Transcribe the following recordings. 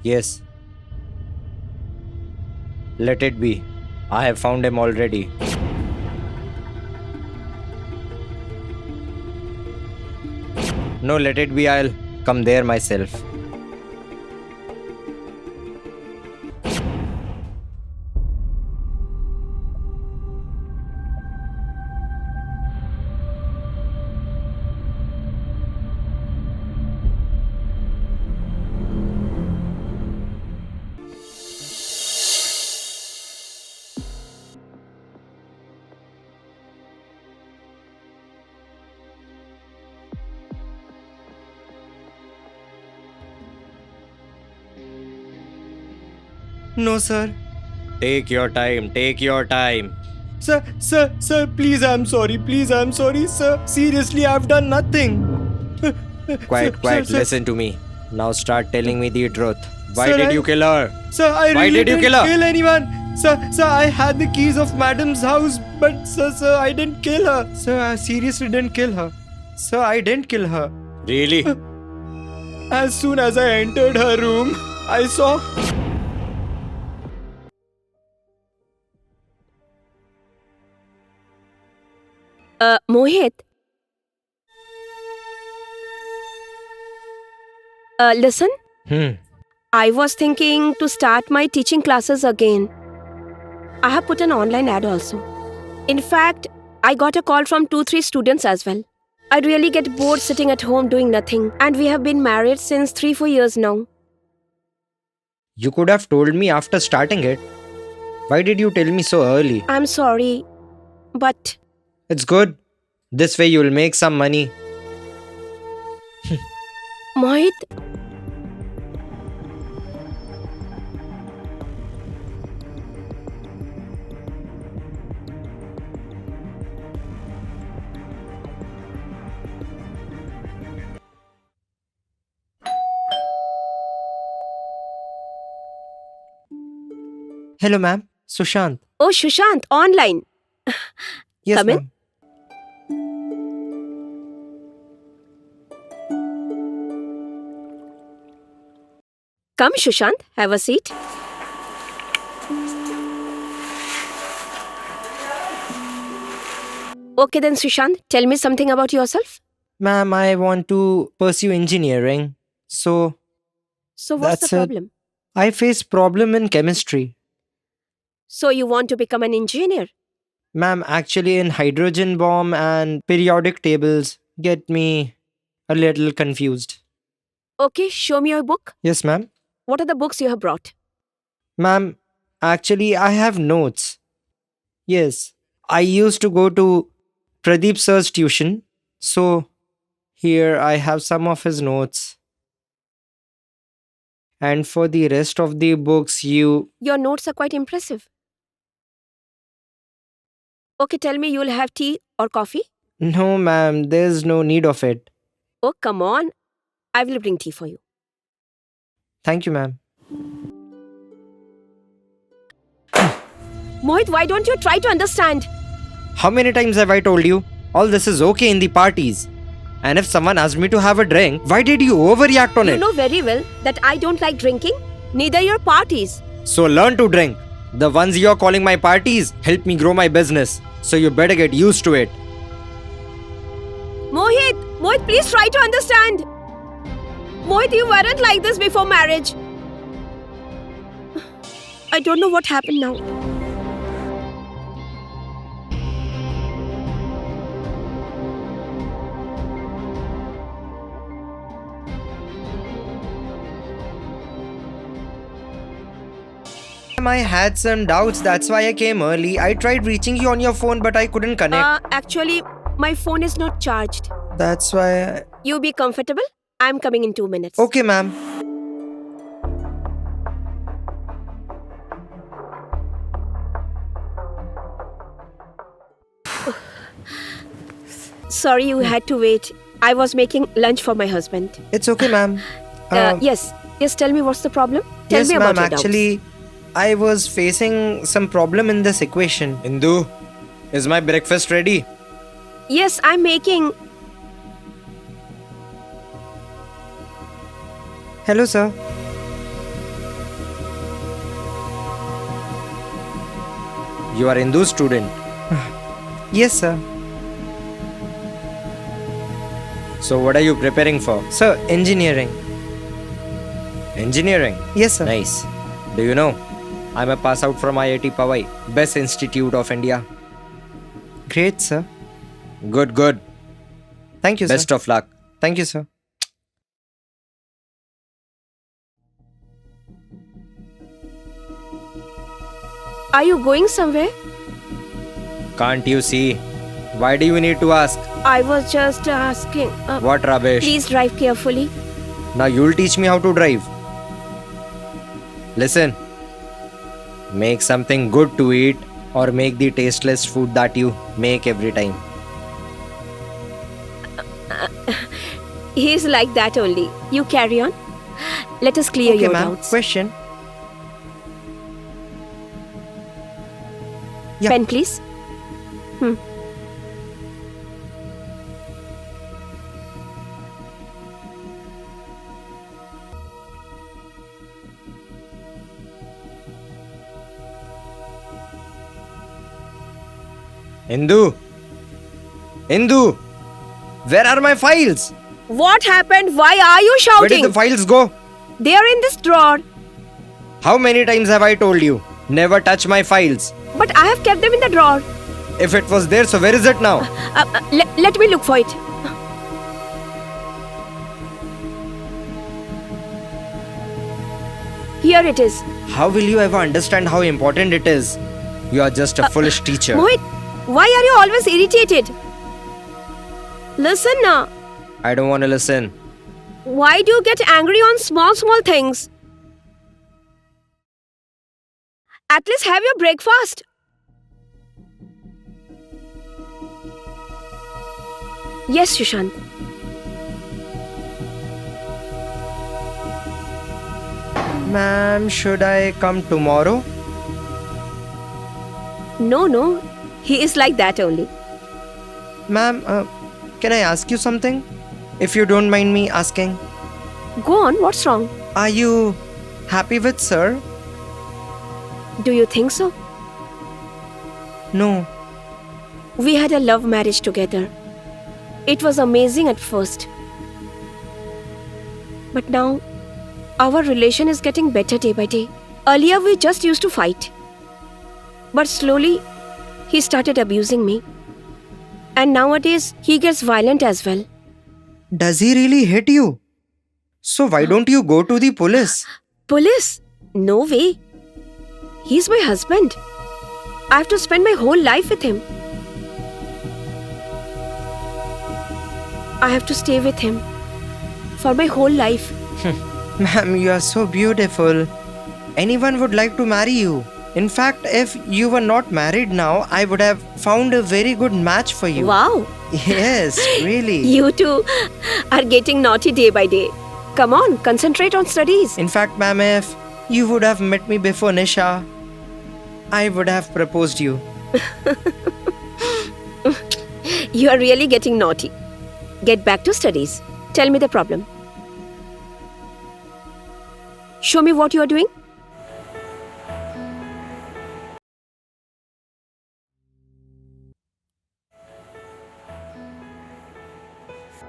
Yes. Let it be. I have found him already. No, let it be. I'll come there myself. No, sir. Take your time. Take your time. Sir, please, I'm sorry. Please, I'm sorry, sir. Seriously, I've done nothing. Quiet, quiet. Sir, Listen to me. Now start telling me the truth. Why Sir, did I- you kill her? Sir, I Why really did you didn't kill her? kill anyone. Sir, I had the keys of madam's house, but sir, I didn't kill her. Sir, I seriously didn't kill her. Sir, I didn't kill her. Really? As soon as I entered her room, I saw. Mohit. Listen, Hmm. I was thinking to start my teaching classes again. I have put an online ad also. In fact, I got a call from 2-3 students as well. I really get bored sitting at home doing nothing, and we have been married since 3-4 years now. You could have told me after starting it. Why did you tell me so early? I'm sorry, but It's good. This way you'll make some money. Mohit, Hello, ma'am. Sushant. oh Shushant, online. Yes, Come in. ma'am. Come, Shushant, have a seat. Okay then, Sushant, tell me something about yourself. Ma'am, I want to pursue engineering. So, So what's That's the it. problem? I face problem in chemistry. So you want to become an engineer? Ma'am, actually in hydrogen bomb and periodic tables get me a little confused. Okay, show me your book. Yes, ma'am. What are the books you have brought? Ma'am, actually I have notes. Yes, I used to go to Pradeep sir's tuition. So, here I have some of his notes. And for the rest of the books, you. Your notes are quite impressive. Okay, tell me you'll have tea or coffee? No, ma'am, there's no need of it. Oh, come on. I will bring tea for you. Thank you, ma'am. Mohit, why don't you try to understand? How many times have I told you? All this is okay in the parties. And if someone asked me to have a drink, why did you overreact on You it? know very well that I don't like drinking, neither your parties. So learn to drink. The ones you're calling my parties help me grow my business. So you better get used to it. Mohit, please try to understand. Mohit, you weren't like this before marriage. I don't know what happened now. Ma'am, I had some doubts, that's why I came early. I tried reaching you on your phone, but I couldn't connect. Actually, my phone is not charged. That's why. You be comfortable. I'm coming in 2 minutes. Okay, ma'am. Sorry you had to wait. I was making lunch for my husband. It's okay, ma'am. Yes, tell me what's the problem? Tell Yes, me about ma'am. your doubts. Actually, I was facing some problem in this equation. Indu, is my breakfast ready? Yes, I'm making. Hello, sir. You are Hindu's student. Yes, sir. So what are you preparing for? Sir, engineering. Engineering. Yes, sir. Nice. Do you know? I'm a pass out from IIT Powai, best institute of India. Great, sir. Good, good. Thank you, Best sir. of luck. Thank you, sir. Are you going somewhere? Can't you see? Why do you need to ask? I was just asking. What rubbish? Please drive carefully. Now you'll teach me how to drive. Listen. Make something good to eat or make the tasteless food that you make every time. He's like that only. You carry on. Let us clear Okay, your ma'am. doubts. Question. Yeah. Pen, please. Hindu! Hindu! Where are my files? What happened? Why are you Where did shouting? the files go? They are in this drawer. How many times have I told you? Never touch my files. But I have kept them in the drawer. If it was there, so where is it now? Let me look for it. Here it is. How will you ever understand how important it is? You are just a foolish teacher. Mohit, why are you always irritated? Listen now. I don't want to listen. Why do you get angry on small things? At least have your breakfast. Yes, Sushant. Ma'am, should I come tomorrow? No. He is like that only. Ma'am, can I ask you something? If you don't mind me asking. Go on, what's wrong? Are you happy with sir? Do you think so? No. We had a love marriage together. It was amazing at first. But now, our relation is getting better day by day. Earlier, we just used to fight. But slowly, he started abusing me. And nowadays, he gets violent as well. Does he really hit you? So why don't you go to the police? Police? No way. He's my husband. I have to spend my whole life with him. I have to stay with him for my whole life. Ma'am, you are so beautiful. Anyone would like to marry you. In fact, if you were not married now, I would have found a very good match for you. Wow. Yes, really. You two are getting naughty day by day. Come on, concentrate on studies. In fact, ma'am, if you would have met me before Nisha, I would have proposed you. You are really getting naughty. Get back to studies. Tell me the problem. Show me what you are doing.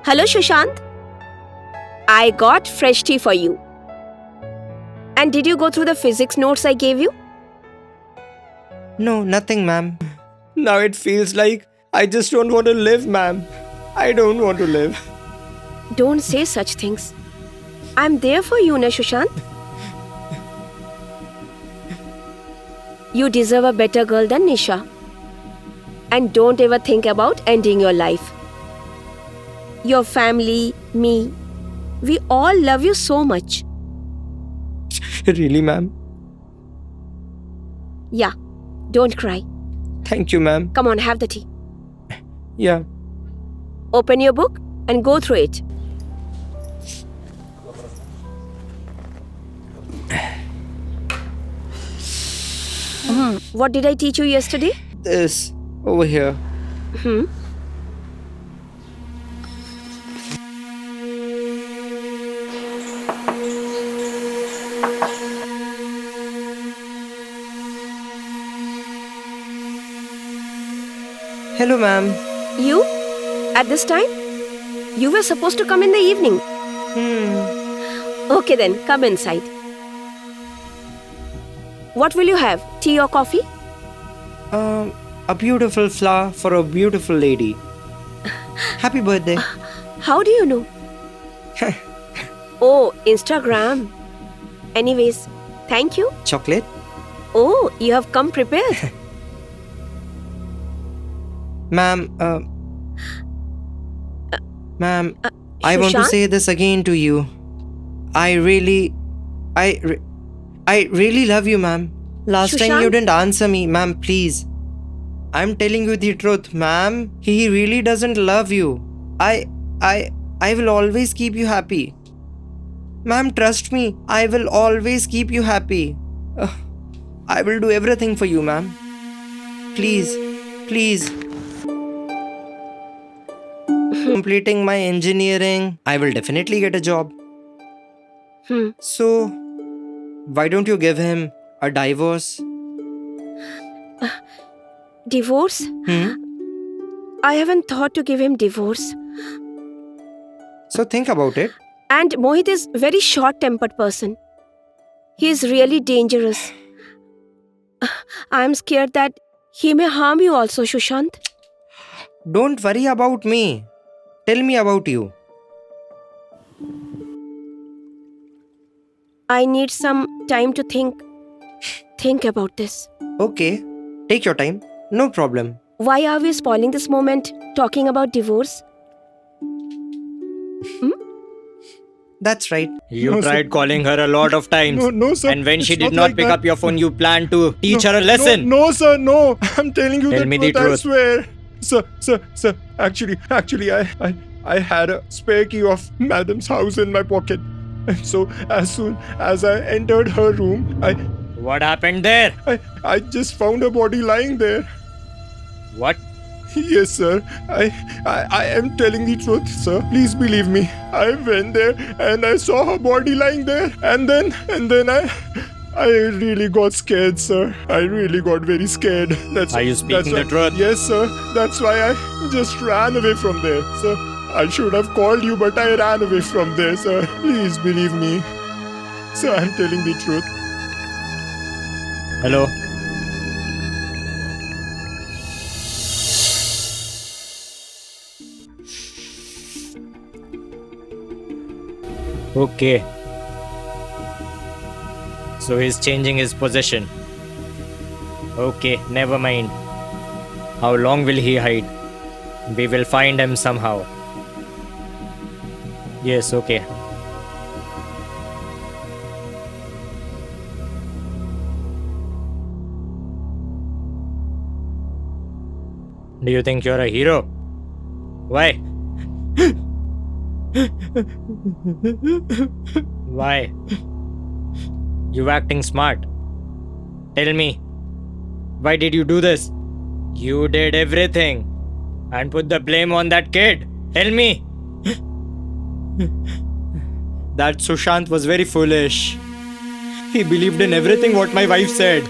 Hello, Sushant. I got fresh tea for you. And did you go through the physics notes I gave you? No, nothing, ma'am. Now it feels like I just don't want to live, ma'am. I don't want to live. Don't say such things. I'm there for you, na Sushant. You deserve a better girl than Nisha. And don't ever think about ending your life. Your family, me, we all love you so much. Really, ma'am? Yeah, don't cry. Thank you, ma'am. Come on, have the tea. Yeah. Open your book and go through it. What did I teach you yesterday? This over here. Hello, ma'am. You? At this time? You were supposed to come in the evening. Okay then, come inside. What will you have? Tea or coffee? A beautiful flower for a beautiful lady. Happy birthday. How do you know? Oh, Instagram. Anyways, thank you. Chocolate? Oh, you have come prepared. Ma'am, ma'am, I want to Sushant? say this again to you. I really love you, ma'am. Last time you Sushant? didn't answer me, ma'am, please. I'm telling you the truth, ma'am. He really doesn't love you. I will always keep you happy. Ma'am, trust me. I will always keep you happy. I will do everything for you, ma'am. Please, please. Completing my engineering, I will definitely get a job. So, why don't you give him a divorce? Divorce? I haven't thought to give him divorce. So think about it. And Mohit is very short-tempered person. He is really dangerous. I am scared that he may harm you also, Sushant. Don't worry about me. Tell me about you. I need some time to think about this. Okay, take your time. No problem. Why are we spoiling this moment talking about divorce? That's right. You No, tried sir. calling her a lot of times. No, sir. And when she It's did not like pick that. up your phone, you planned to teach No, her a lesson. No, sir, no. I'm telling you Tell the me truth, the I truth. swear. Sir. Actually, I had a spare key of Madam's house in my pocket. And so as soon as I entered her room, What happened there? I just found her body lying there. What? Yes, sir. I am telling the truth, sir. Please believe me. I went there and I saw her body lying there, and then I really got scared, sir. I really got very scared. Are you speaking the truth? Yes, sir. That's why I just ran away from there, sir. I should have called you, but I ran away from there, sir. Please believe me. Sir, I'm telling the truth. Hello? Okay. So he's changing his position. Okay, never mind. How long will he hide? We will find him somehow. Yes, okay. Do you think you're a hero? Why? Why? You acting smart. Tell me, why did you do this? You did everything and put the blame on that kid. Tell me. That Sushant was very foolish. He believed in everything what my wife said.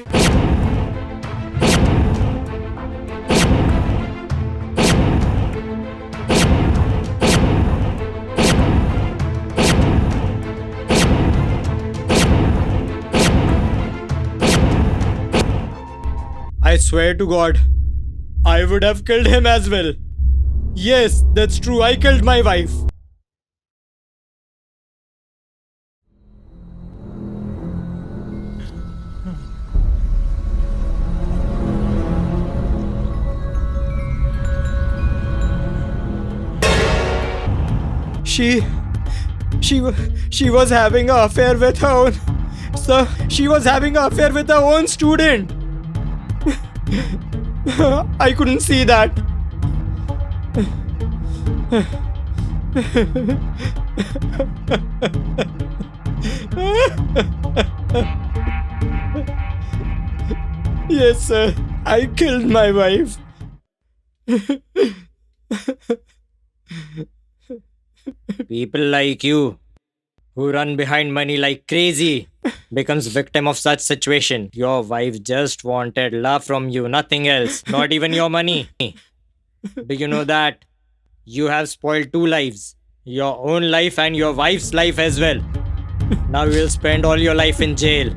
I swear to God, I would have killed him as well. Yes, that's true. I killed my wife. She was having an affair with her own. So she was having an affair with her own student. I couldn't see that. Yes, sir. I killed my wife. People like you, who run behind money like crazy, becomes victim of such situation. Your wife just wanted love from you, nothing else, not even your money. Do you know that? You have spoiled two lives. Your own life and your wife's life as well. Now you will spend all your life in jail.